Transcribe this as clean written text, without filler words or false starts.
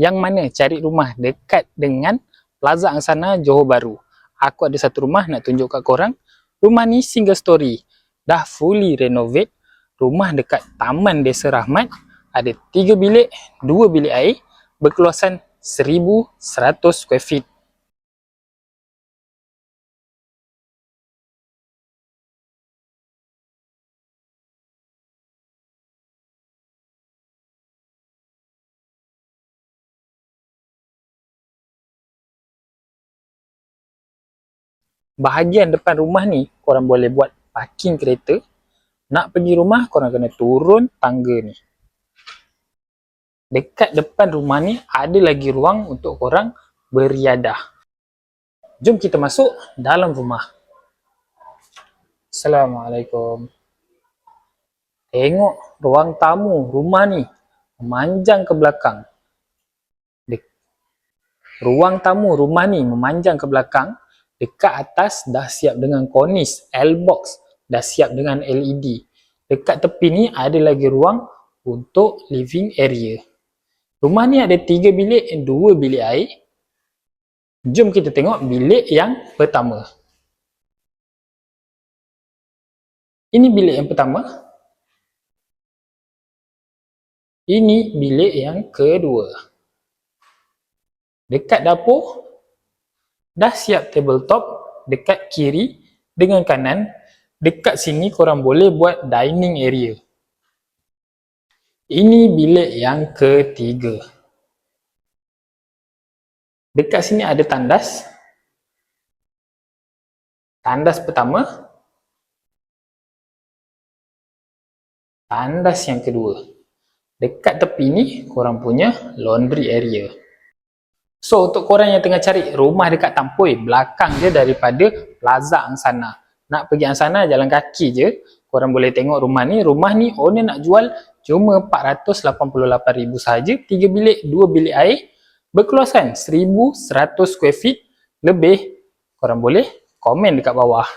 Yang mana cari rumah dekat dengan Plaza Angsana Johor Bahru. Aku ada satu rumah nak tunjuk kat korang. Rumah ni single story, dah fully renovate. Rumah dekat Taman Desa Rahmat. Ada 3 bilik, 2 bilik air, berkeluasan 1,100 square feet. Bahagian depan rumah ni korang boleh buat parking kereta. Nak pergi rumah korang kena turun tangga ni. Dekat depan rumah ni ada lagi ruang untuk korang beriadah. Jom kita masuk dalam rumah. Assalamualaikum. Tengok ruang tamu rumah ni memanjang ke belakang. Ruang tamu rumah ni memanjang ke belakang. Dekat atas dah siap dengan kornis, L-box, dah siap dengan LED. Dekat tepi ni ada lagi ruang untuk living area. Rumah ni ada 3 bilik, 2 bilik air. Jom kita tengok bilik yang pertama. Ini bilik yang pertama. Ini bilik yang kedua. Dekat dapur, dah siap tabletop dekat kiri dengan kanan. Dekat sini korang boleh buat dining area. Ini bilik yang ketiga. Dekat sini ada tandas. Tandas pertama. Tandas yang kedua. Dekat tepi ni korang punya laundry area. So untuk korang yang tengah cari rumah dekat Tampoi, belakang je daripada Plaza Angsana. Nak pergi Angsana jalan kaki je. Korang boleh tengok rumah ni. Rumah ni owner nak jual cuma 488,000 sahaja. 3 bilik, 2 bilik air. Berkeluasan 1,100 square feet lebih. Korang boleh komen dekat bawah.